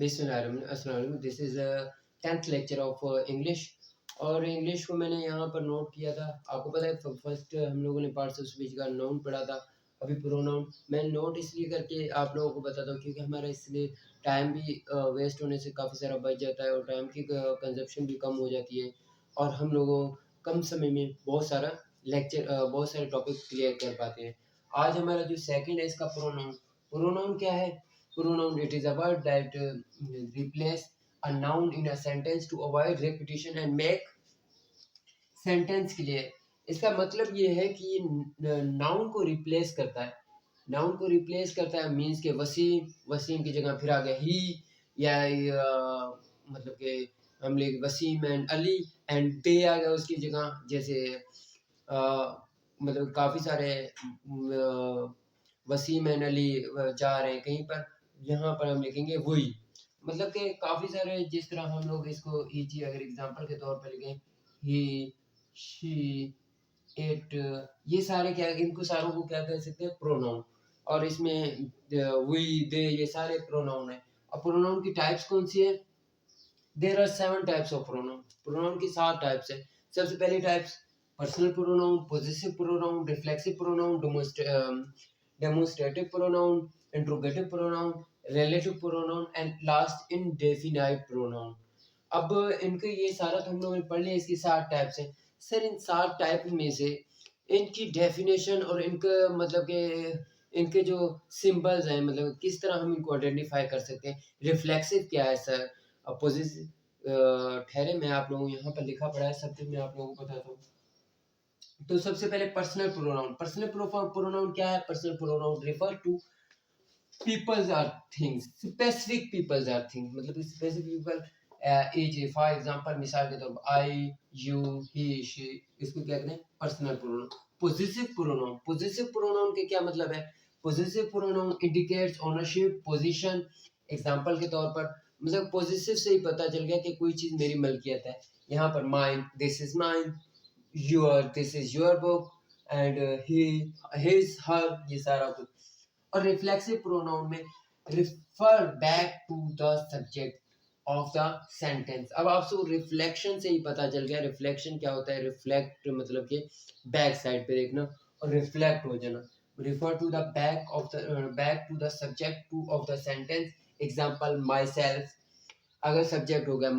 अस्सलाम, this is 10th lecture of English. और English को मैंने यहाँ पर नोट किया था। आपको पता है फर्स्ट हम लोगों ने पार्ट्स ऑफ स्पीच का नाउन पढ़ा था, अभी प्रोनाउन। मैं नोट इसलिए करके आप लोगों को बताता हूँ क्योंकि हमारा इसलिए टाइम भी वेस्ट होने से काफ़ी सारा बच जाता है और टाइम की कंजप्शन भी कम हो जाती है और हम लोगों कम समय में बहुत सारा बहुत सारे टॉपिक क्लियर कर पाते हैं। आज हमारा जो सेकंड है इसका प्रोनाउन। प्रोनाउन क्या है? Pronoun, it is a word that replace a noun in a sentence to avoid repetition and make sentence clear। इसका मतलब ये है कि ये नाउन को रिप्लेस करता है। नाउन को रिप्लेस करता है मीन्स के वसीम की जगह फिर आ गया ही, या मतलब कि हम लोग वसीम एंड अली एंड दे आ गया उसकी जगह। जैसे मतलब काफ़ी सारे वसीम एंड अली जा रहे हैं कहीं पर, यहाँ पर हम लिखेंगे वही। मतलब कि काफ़ी सारे जिस तरह हम लोग इसको ईजी अगर एग्जांपल के तौर पर लिखें, ही, शी, इट, ये सारे क्या, इनको सारों को क्या कह सकते हैं? प्रोनाउन। और इसमें वी, दे, ये सारे प्रोनाउन है। अब प्रोनाउन की टाइप्स कौन सी है? There are 7 types of pronoun. Pronoun की 7 टाइप्स है। सबसे पहली types personal pronoun, possessive pronoun, reflexive pronoun, demonstrative pronoun, interrogative pronoun, relative pronoun and last indefinite pronoun. अब इनके ये सारा तो हम लोगों ने पढ़ लिया, इसकी 7 टाइप्स हैं। सर इन 7 टाइप में से इनकी डेफिनेशन और इनका मतलब कि इनके जो सिंबल्स हैं, मतलब किस तरह हम इनको आइडेंटिफाई कर सकते हैं? रिफ्लेक्सिव क्या है सर? पोजेसिव ठहरे, मैं आप लोगों को यहाँ पर लिखा पड़ा है सब कुछ, मैं आप लोगों को बताता हूँ। तो सबसे पहले पर्सनल प्रोनाउन। पर्सनल प्रोनाउन क्या है? Personal pronoun refer to peoples or things, specific peoples or things, मतलब specific people as, for example मिसाल के तौर पर आई, यू, ही, शी, इसको क्या कहते हैं? Personal pronoun. Possessive pronoun, possessive pronoun के क्या मतलब है? Possessive pronoun indicates ownership, position. Example के तौर पर मतलब पोजेसिव से ही पता चल गया कि कोई चीज मेरी मलकियत है। यहाँ पर mine, this is mine, your, this is your book, and he, his, her, ये सारा कुछ। और रिफ्लेक्सिव प्रोनाउन में refer back to the subject of the sentence. अब आपको रिफ्लेक्शन से ही पता चल गया रिफ्लेक्शन क्या होता है। रिफ्लेक्ट मतलब कि बैक साइड पे देखना और रिफ्लेक्ट हो जाना। Refer to the back to the subject to of the sentence. Example myself, अगर सब्जेक्ट हो गया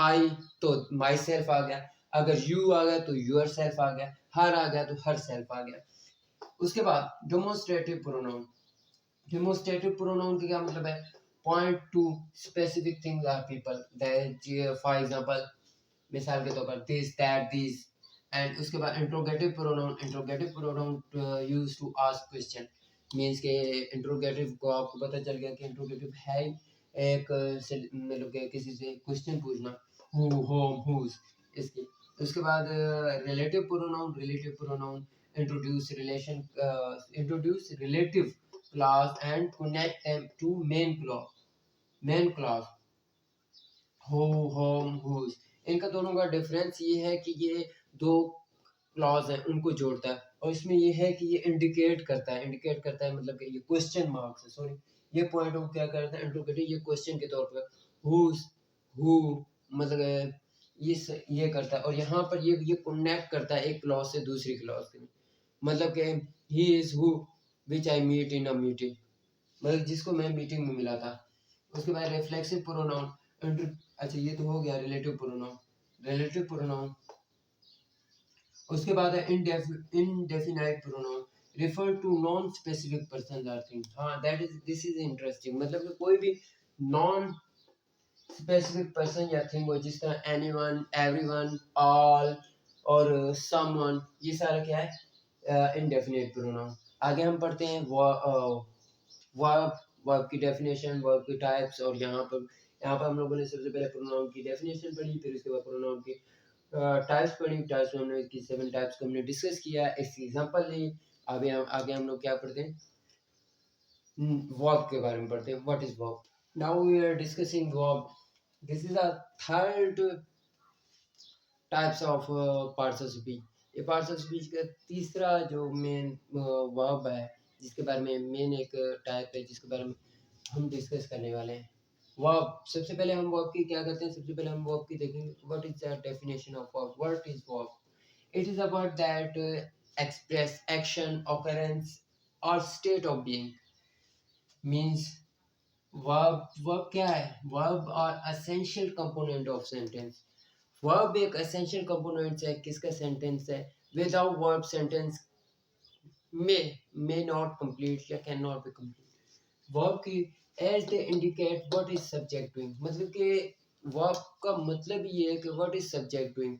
आई तो माई सेल्फ आ गया, अगर यू आ गया तो यूर सेल्फ आ गया, हर आ गया तो हर सेल्फ आ गया। उसके बाद डेमोन्स्ट्रेटिव प्रोनाउन। डेमोन्स्ट्रेटिव प्रोनाउन का क्या मतलब है? Point to specific things or people, for example मिसाल के तौर पर दिस, दैट, दिस। एंड उसके बाद interrogative pronoun. Interrogative pronoun used to ask question, means के इंट्रोगेटिव को आपको पता चल गया कि इंट्रोगेटिव है एक मतलब कि किसी से क्वेश्चन पूछना, हु, होम, हुज, इसकी। उसके बाद relative pronoun. Relative pronoun introduce relative clause and connect them to main clause। main clause who, whom, whose। इनका दोनों का डिफरेंस ये है कि ये दो क्लॉज हैं उनको जोड़ता है, और इसमें ये है कि ये इंडिकेट करता है मतलब कि ये क्वेश्चन मार्क्स है, सॉरी, ये पॉइंट को क्या करता है? इंट्रोगेटिव, ये क्वेश्चन के तौर पर whose, who, मतलब ये करता है। और यहाँ पर ये कनेक्ट करता है एक क्लॉज से दूसरी क्लॉज से, मतलब कि he is who which I meet in a meeting, मतलब जिसको मैं मीटिंग में मिला था। उसके बाद रिफ्लेक्सिव प्रोनाउन। अच्छा ये तो हो गया रिलेटिव प्रोनाउन। रिलेटिव प्रोनाउन उसके बाद है indefinite pronoun, refer to non specific person or thing. हाँ, that is, this is interesting, मतलब कि कोई भी नॉन स्पेसिफिक पर्सन या थिंग हो, जिस तरह एनीवन, एवरीवन, ऑल और समवन, ये सारा क्या है? Indefinite pronoun. आगे हम पढ़ते हैं वर्ब। वर्ब की डेफिनेशन, वर्ब की टाइप्स। और यहाँ पर हम लोगों ने सबसे पहले प्रोनाउन की डेफिनेशन पढ़ी, फिर उसके बाद प्रोनाउन की टाइप्स पढ़ी। टाइप्स में हमने इसकी 7 टाइप्स को हमने डिस्कस किया, इसकी एग्जांपल ली। आगे हम लोग क्या पढ़ते हैं? वर्ब के बारे में पढ़ते हैं। What is verb? Now we are discussing verb. This is a third types of parts of speech. ये पार्ट्स ऑफ स्पीच का तीसरा जो मेन वर्ब है, जिसके बारे में मेन एक टाइप है जिसके बारे में हम डिस्कस करने वाले हैं। वर्ब, सबसे पहले हम वर्ब की क्या करते हैं, सबसे पहले हम वर्ब की देखेंगे what is the definition of verb. What is verb? It is about that express action, occurrence or state of being। means verb क्या है? Verb are essential component of sentence. Verb एक एसेंशियल कंपोनेंट है किसका? Sentence है। Without verb sentence may not complete या can not be complete. Verb की as they indicate what is subject doing, मतलब कि वर्ब का मतलब ये है कि व्हाट इज सब्जेक्ट डूइंग,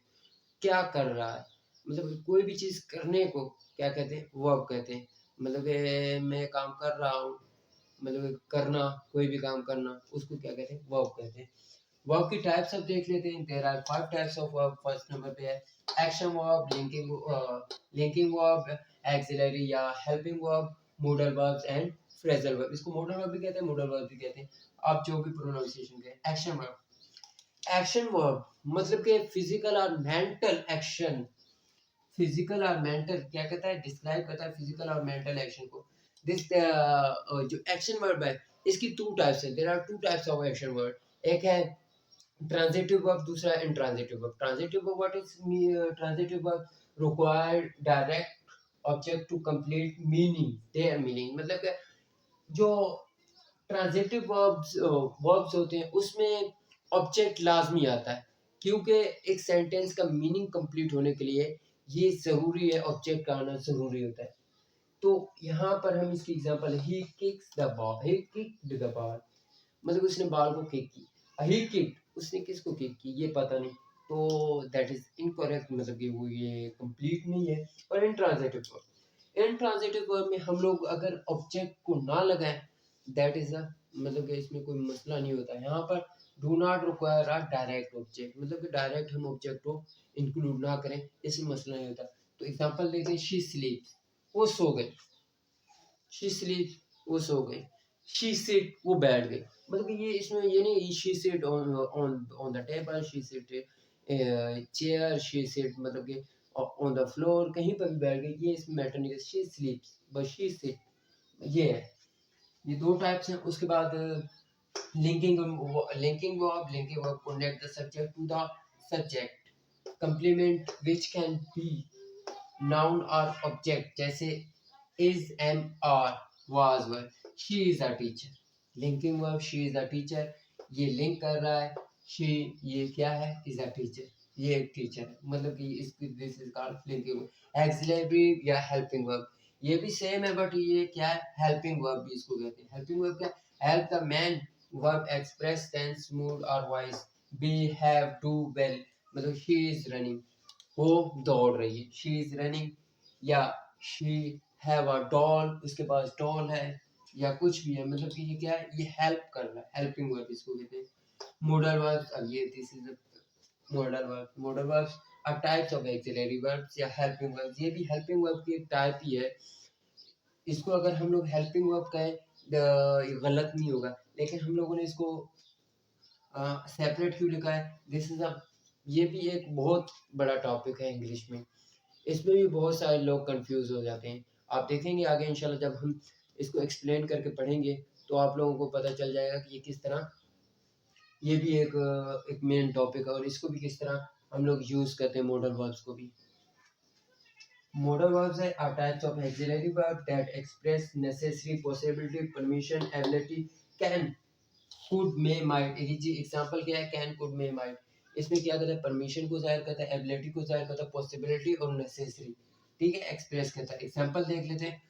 क्या कर रहा है। मतलब कोई भी चीज करने को क्या कहते हैं? वर्ब कहते हैं। मतलब कि मैं काम कर रहा हूँ, मतलब करना, कोई भी काम करना, उसको क्या कहते हैं? वर्ब कहते हैं। वर्ब की टाइप्स अब देख लेते हैं। There are 5 types of verb. First number पे है action verb, linking verb, auxiliary या helping verb, modal verbs and phrasal verb. इसको मोडल वर्ब भी कहते हैं, मोडल वर्ब भी कहते हैं, आप जो भी प्रोनाउंसिएशन करें। एक्शन वर्ब, एक्शन वर्ब मतलब कि फिजिकल और मेंटल एक्शन। फिजिकल और मेंटल क्या कहता है? डिस्क्राइब करता है फिजिकल और मेंटल एक्शन को। दिस जो एक्शन वर्ब है इसकी टू टाइप्स है। There are two types of action verb. एक है ट्रांजिटिव वर्ब, दूसरा intransitive verb. Transitive verb, what is transitive verb? Require direct object to complete meaning, their meaning. मतलब कि जो ट्रांजिटिव वर्ब्स होते हैं उसमें ऑब्जेक्ट लाजमी आता है, क्योंकि एक सेंटेंस का मीनिंग कंप्लीट होने के लिए ये ज़रूरी है, ऑब्जेक्ट का आना ज़रूरी होता है। तो यहाँ पर हम इसकी example, he kicks the ball, he kicked the ball, मतलब उसने बॉल को किक की। ही किक्ड, उसने किसको किक की ये पता नहीं, तो दैट इज इनकरेक्ट, मतलब कि वो ये कंप्लीट नहीं है। और इंट्रांजिटिव वर्ब, इंट्रांजिटिव वर्ब में हम लोग अगर ऑब्जेक्ट को ना लगाएं, दैट इज अ, मतलब कि इसमें कोई मसला नहीं होता। यहाँ पर do not require a direct object, मतलब कि डायरेक्ट हम ऑब्जेक्ट को इंक्लूड ना करें, इसमें मसला नहीं होता। तो एग्जांपल देते हैं, शी स्लीप्स, वो सो गई। शी स्लीप, वो सो गई। शी सिट, वो बैठ गई। मतलब कि ये इसमें ये नहीं, she sit on on on the table, she sit chair, she sit मतलब कि ऑन द फ्लोर, कहीं पर भी बैठ गई, ये इसमें मैटर नहीं है। शी स्लीप्स, बस शी सिट, ये है। ये दो टाइप्स हैं। उसके बाद linking verb connect the subject to the subject. Complement which can be noun और ऑब्जेक्ट, जैसे is, am, are, was, were. She is a teacher, linking verb she is a teacher, ये लिंक कर रहा है। She, ये क्या है? Is a teacher, ये एक टीचर है, मतलब कि इसकी this is called linking verb. Auxiliary या हेल्पिंग वर्ब, ये भी सेम है, बट ये क्या है? हेल्पिंग वर्ब भी इसको कहते हैं। हेल्पिंग वर्ब क्या? Help the main, verb express tense, mood और voice. Be, have, do, well, मतलब शी इज रनिंग, वो दौड़ रही है, शी इज रनिंग। या शी हैव अ डॉल, उसके पास डॉल है, या कुछ भी है, मतलब कि ये क्या है? ये हेल्प कर रहा है, हेल्पिंग वर्ब इसको कहते हैं। मॉडल वर्ब्स, अब ये this is modal verb. Modal verbs are types of auxiliary verbs या हेल्पिंग वर्ब्स, ये भी हेल्पिंग वर्ब की एक टाइप ही है। इसको अगर हम लोग हेल्पिंग वर्ब कहें ये गलत नहीं होगा, लेकिन हम लोगों ने इसको सेपरेट क्यों लिखा है? दिस इज अ, ये भी एक बहुत बड़ा टॉपिक है इंग्लिश में, इसमें भी बहुत सारे लोग कंफ्यूज हो जाते हैं। आप देखेंगे आगे इंशाल्लाह जब हम इसको एक्सप्लेन करके पढ़ेंगे, तो आप लोगों को पता चल जाएगा कि ये किस तरह, ये भी एक मेन टॉपिक है, और इसको भी किस तरह हम लोग यूज करते हैं मॉडल वर्ब्स को भी। Modal verbs are types of auxiliary verb that express necessary, possibility, permission, ability, can, could, may, might। Example क्या है? Can, could, may, might. इसमें क्या करता है? परमिशन को जाहिर करता है, एबिलिटी को जाहिर करता है, पॉसिबिलिटी और नेसेसरी, ठीक है, एक्सप्रेस करता है। एग्जांपल देख लेते हैं।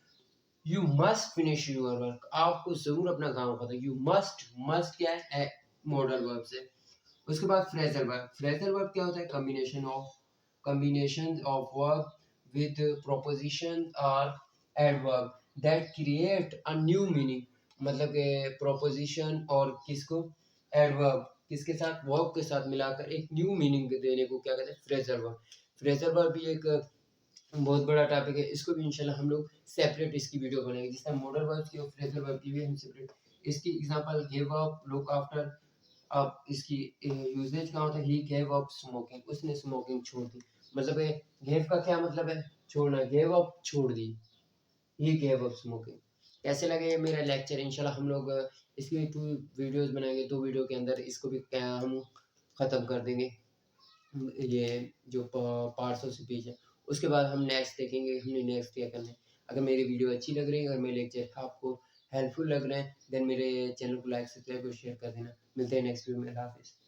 You must finish your work, आपको जरूर अपना काम करना। यू मस्ट, मस्ट क्या है? मॉडल वर्ब से। उसके बाद फ्रेजल वर्ब। फ्रेजल वर्ब क्या होता है? combination of verb with proposition or adverb that create a new meaning। मतलब कि proposition और किसको? adverb किसके साथ? verb के साथ मिलाकर एक new meaning देने को क्या कहते हैं? Phrasal verb. फ्रेजल वर्ब भी एक बहुत बड़ा टॉपिक है, इसको भी इंशाल्लाह हम लोग सेपरेट इसकी वीडियो बनाएंगे, जिस तरह मॉडल वर्ब की और फ्रेजल वर्ब की भी हम सेपरेट। इसकी example give up, look after. अब इसकी यूजेज क्या होता है? ही गेव अप स्मोकिंग, उसने स्मोकिंग छोड़ दी। मतलब है गेव का क्या मतलब है? छोड़ना, गेव अप छोड़ दी, ही गेव अप स्मोकिंग। कैसे लगे ये मेरा लेक्चर? इंशाल्लाह हम लोग इसकी 2 वीडियोज़ बनाएँगे, 2 वीडियो के अंदर इसको भी हम ख़त्म कर देंगे। ये जो पार्ट्स ऑफ स्पीच है। उसके बाद हम नेक्स्ट देखेंगे हमने नेक्स्ट क्या करना है। अगर मेरी वीडियो अच्छी लग रही है, अगर मेरे लेक्चर आपको हेल्पफुल लग रहे हैं, देन मेरे चैनल को लाइक, सब्सक्राइब और शेयर कर देना। मिलते हैं नेक्स्ट वीडियो में। अल्लाह हाफ़िज़।